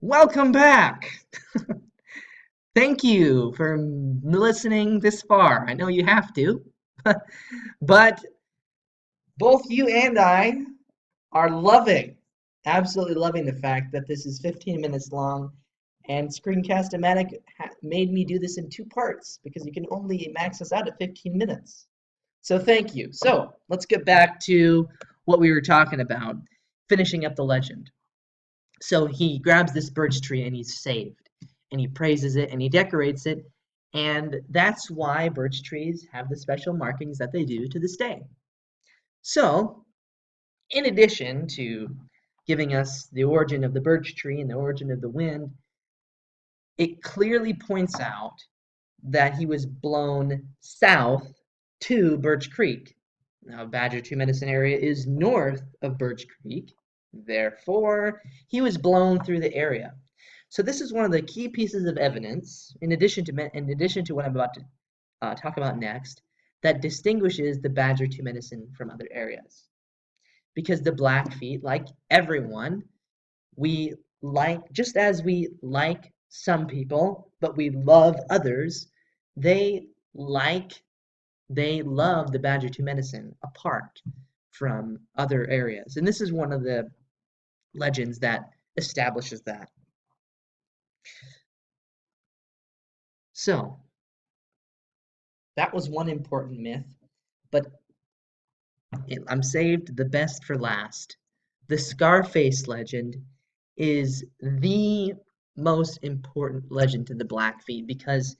Welcome back. Thank you for listening this far. I know you have to, but both you and I are absolutely loving the fact that this is 15 minutes long, and Screencast-O-Matic made me do this in two parts because you can only max us out at 15 minutes. So thank you. So let's get back to what we were talking about, finishing up the legend. So he grabs this birch tree and he's saved. And he praises it and he decorates it. And that's why birch trees have the special markings that they do to this day. So, in addition to giving us the origin of the birch tree and the origin of the wind, it clearly points out that he was blown south to Birch Creek. Now, Badger Two Medicine area is north of Birch Creek. Therefore, he was blown through the area. So this is one of the key pieces of evidence, in addition to what I'm about to talk about next, that distinguishes the Badger Two Medicine from other areas. Because the Blackfeet, like everyone, we just as we like some people, but we love others, they like they love the Badger Two Medicine apart from other areas. And this is one of the legends that establishes that. So, that was one important myth, but I'm saved the best for last. The Scarface legend is the most important legend to the Blackfeet because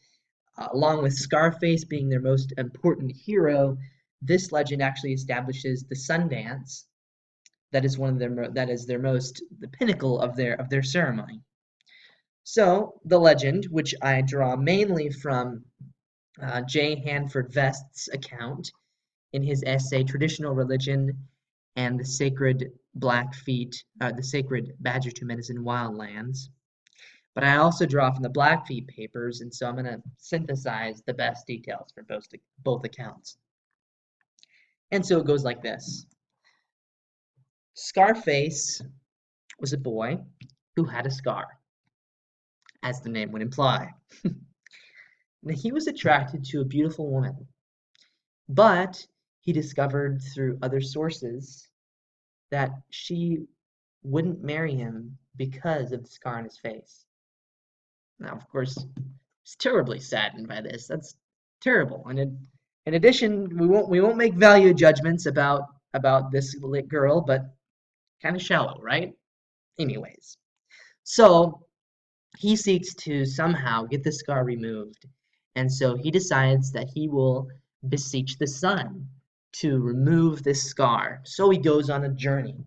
along with Scarface being their most important hero, this legend actually establishes the Sundance. That is the pinnacle of their ceremony. So the legend, which I draw mainly from J. Hanford Vest's account in his essay "Traditional Religion and the Sacred the Sacred Badger Two Medicine Wildlands." But I also draw from the Blackfeet papers, and so I'm going to synthesize the best details for both accounts. And so it goes like this. Scarface was a boy who had a scar, as the name would imply. Now, he was attracted to a beautiful woman, but he discovered through other sources that she wouldn't marry him because of the scar on his face. Now, of course, he's terribly saddened by this. That's terrible. And in addition, we won't make value judgments about this girl, but kind of shallow, right? Anyways, so he seeks to somehow get the scar removed, and so he decides that he will beseech the sun to remove this scar. So he goes on a journey,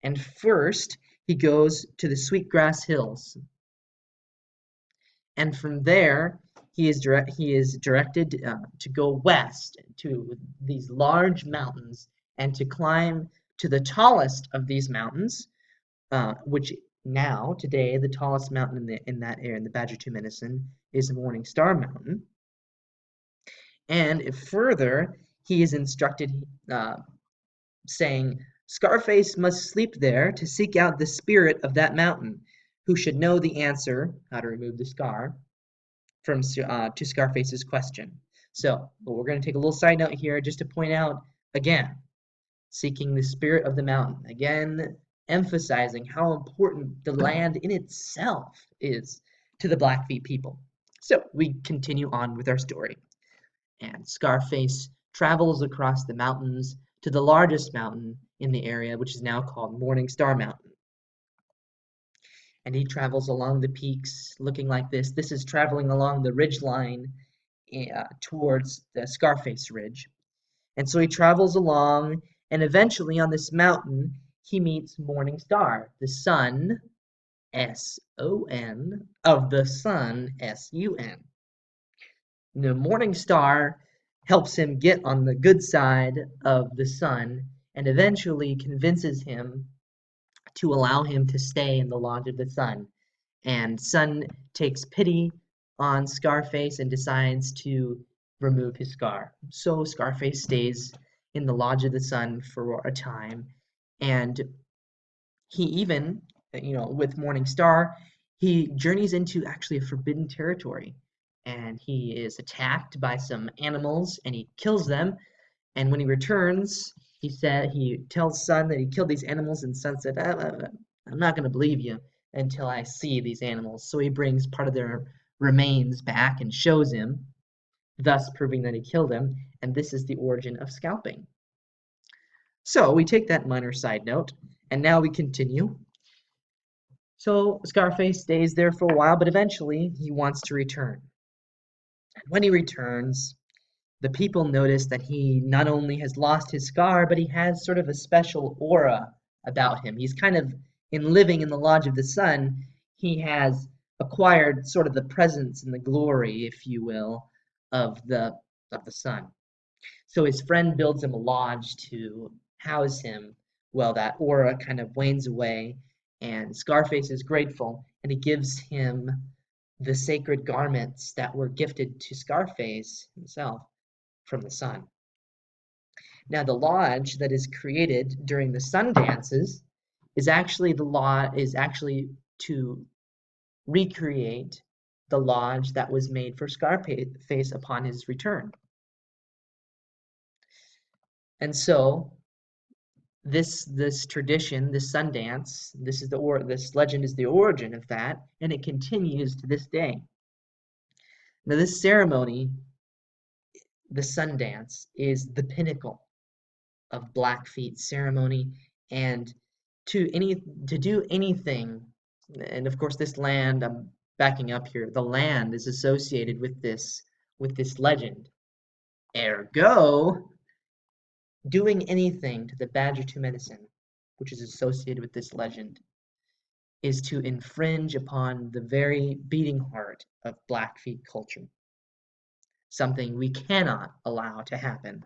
and first he goes to the Sweetgrass Hills, and from there he is directed to go west to these large mountains and to climb to the tallest of these mountains, which now today the tallest mountain in that area in the Badger Two Medicine is Morning Star Mountain. And if further, he is instructed, saying, Scarface must sleep there to seek out the spirit of that mountain, who should know the answer, how to remove the scar, to Scarface's question. So, we're going to take a little side note here just to point out, again, seeking the spirit of the mountain. Again, emphasizing how important the land in itself is to the Blackfeet people. So, we continue on with our story. And Scarface travels across the mountains to the largest mountain in the area, which is now called Morning Star Mountain. And he travels along the peaks looking like this. This is traveling along the ridge line towards the Scarface Ridge. And so he travels along, and eventually on this mountain, he meets Morning Star, the sun, S-O-N, of the sun, S-U-N. The Morning Star helps him get on the good side of the sun and eventually convinces him to allow him to stay in the Lodge of the Sun. And Sun takes pity on Scarface and decides to remove his scar. So Scarface stays in the Lodge of the Sun for a time, and he even, with Morning Star, he journeys into actually a forbidden territory, and he is attacked by some animals, and he kills them. And when he returns, he tells Sun that he killed these animals, and Sun said, I'm not going to believe you until I see these animals." So he brings part of their remains back and shows him, thus proving that he killed them. And this is the origin of scalping. So we take that minor side note, and now we continue. So Scarface stays there for a while, but eventually he wants to return. And when he returns, the people notice that he not only has lost his scar, but he has sort of a special aura about him. He's kind of, in living in the Lodge of the Sun, he has acquired sort of the presence and the glory, if you will, of the sun. So his friend builds him a lodge to house him. Well, that aura kind of wanes away, and Scarface is grateful, and he gives him the sacred garments that were gifted to Scarface himself from the sun. Now, the lodge that is created during the sun dances is actually to recreate the lodge that was made for Scarface upon his return. And so this tradition, this sun dance, this legend is the origin of that, and it continues to this day. Now, this ceremony, the sun dance, is the pinnacle of Blackfeet ceremony, and to do anything, and of course this land, I'm backing up here, the land is associated with this legend. Ergo, doing anything to the Badger 2 medicine, which is associated with this legend, is to infringe upon the very beating heart of Blackfeet culture, something we cannot allow to happen.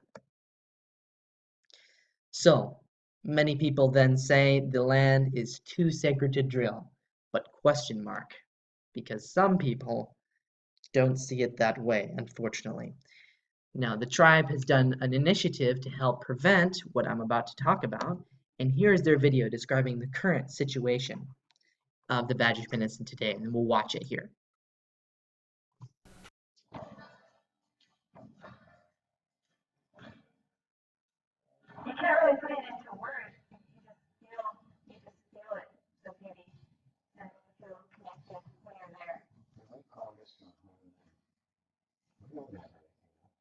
So, many people then say the land is too sacred to drill, but question mark, because some people don't see it that way, unfortunately. Now, the tribe has done an initiative to help prevent what I'm about to talk about, and here is their video describing the current situation of the Badger Peninsula today, and we'll watch it here. You can't really put it into words. You just feel it, the beauty, and you feel connected when you're there. We call this one home. We don't have anything else.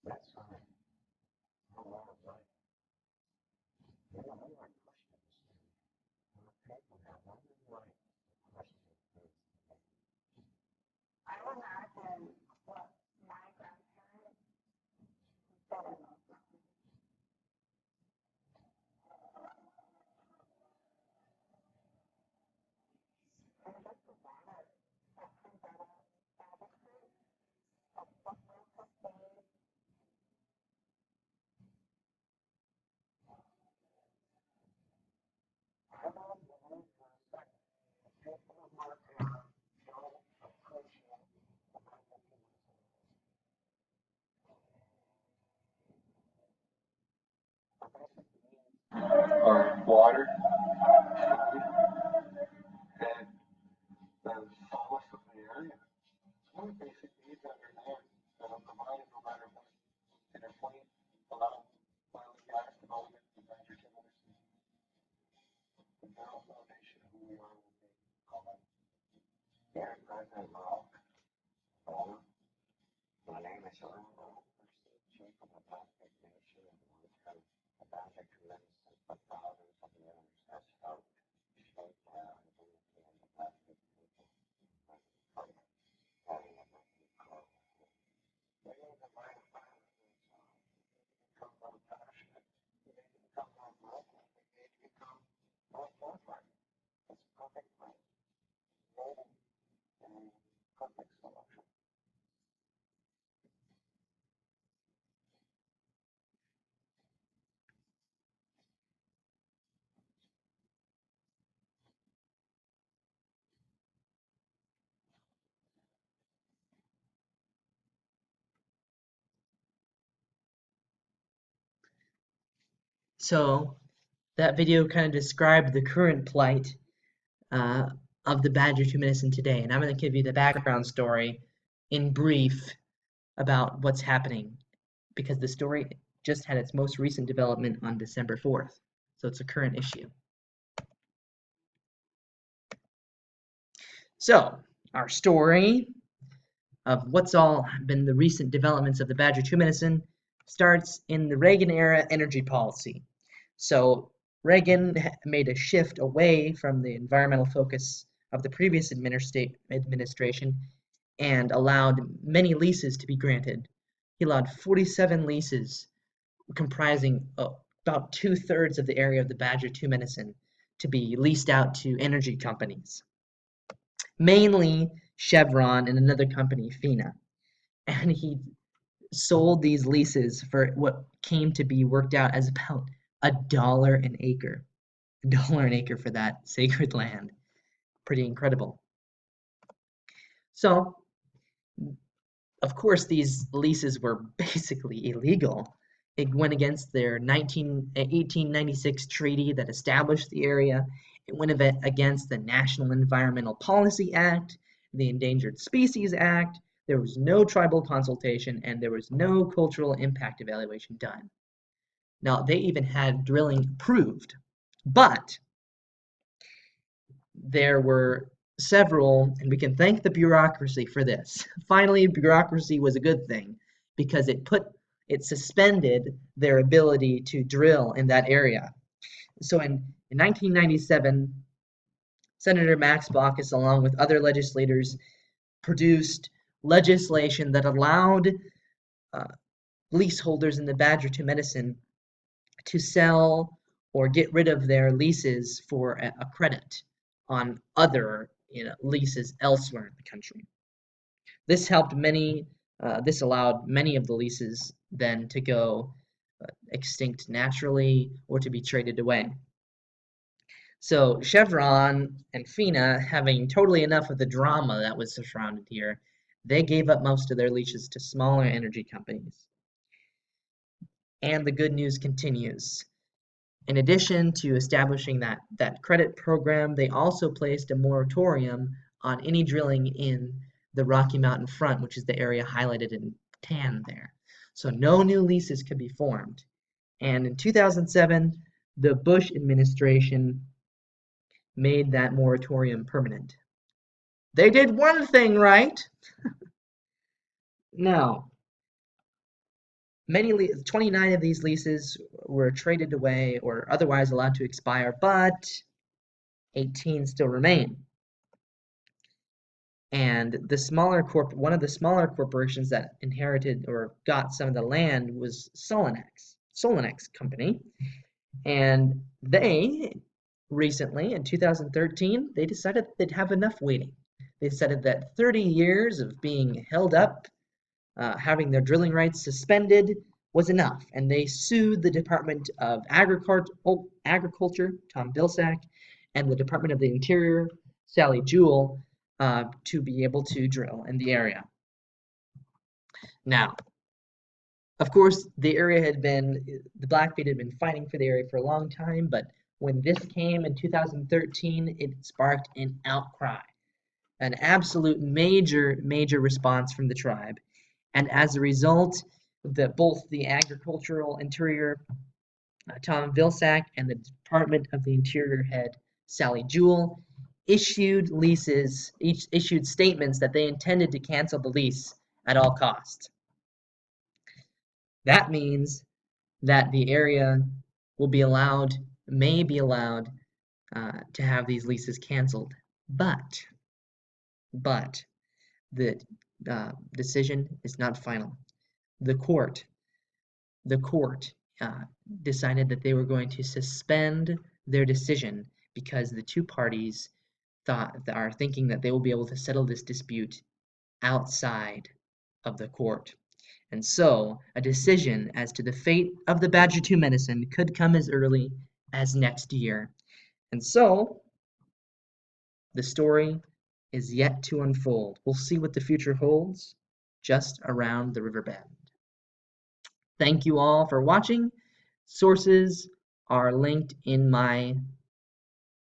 That's fine. I want it right. You know, I'm not questions. People have one right questions. I would imagine what my grandparents said in those moments. And just the that comes out of adulthood, of what will sustain. I don't believe for a second that people mark out don't appreciate the magnitude of basic needs are water, food, and the solace of the area. One of the basic needs that are there that are provided no matter what interplane, allow oil and gas development in Badger Timber, the Barrel Foundation, who we are with the comment. Yeah, President Rock. My name is Earl Rowe, chief of the Blackfeet Nation and long-term Badger Medicine for thousands of years has helped shape the identity of the Blackfeet people from having a Blackfeet culture. Many of the minor families become more passionate, they become more vocal, they become more forthright. It's perfect for creating a perfect solution. So that video kind of described the current plight of the Badger 2 Medicine today. And I'm going to give you the background story in brief about what's happening, because the story just had its most recent development on December 4th. So it's a current issue. So our story of what's all been the recent developments of the Badger 2 Medicine starts in the Reagan era energy policy. So Reagan made a shift away from the environmental focus of the previous administration and allowed many leases to be granted. He allowed 47 leases comprising about 2/3 of the area of the Badger 2 Medicine to be leased out to energy companies, mainly Chevron and another company, FINA. And he sold these leases for what came to be worked out as about $1 an acre. $1 an acre for that sacred land. Pretty incredible. So, of course, these leases were basically illegal. It went against their 1896 treaty that established the area. It went against the National Environmental Policy Act, the Endangered Species Act. There was no tribal consultation, and there was no cultural impact evaluation done. Now, they even had drilling approved, but there were several, and we can thank the bureaucracy for this. Finally, bureaucracy was a good thing because it suspended their ability to drill in that area. So in 1997, Senator Max Baucus, along with other legislators, produced legislation that allowed leaseholders in the Badger 2 Medicine to sell or get rid of their leases for a credit on other leases elsewhere in the country. This helped many. This allowed many of the leases then to go extinct naturally or to be traded away. So Chevron and FINA, having totally enough of the drama that was surrounded here, they gave up most of their leases to smaller energy companies. And the good news continues. In addition to establishing that credit program, they also placed a moratorium on any drilling in the Rocky Mountain front, which is the area highlighted in tan there. So no new leases could be formed. And in 2007, the Bush administration made that moratorium permanent. They did one thing right. Now, 29 of these leases were traded away or otherwise allowed to expire, but 18 still remain. And one of the smaller corporations that inherited or got some of the land was Solanex Company. And they recently, in 2013, they decided they'd have enough waiting. They decided that 30 years of being held up, having their drilling rights suspended, was enough, and they sued the Department of Agriculture, Tom Vilsack, and the Department of the Interior, Sally Jewell, to be able to drill in the area. Now, of course, the Blackfeet had been fighting for the area for a long time, but when this came in 2013, it sparked an outcry, an absolute major response from the tribe. And as a result, both the Agricultural Interior, Tom Vilsack, and the Department of the Interior head, Sally Jewell, issued statements that they intended to cancel the lease at all costs. That means that the area may be allowed to have these leases canceled, but the decision is not final. The court decided that they were going to suspend their decision because the two parties are thinking that they will be able to settle this dispute outside of the court. And so a decision as to the fate of the Badger 2 Medicine could come as early as next year. And so the story is yet to unfold. We'll see what the future holds just around the river bend. Thank you all for watching. Sources are linked in my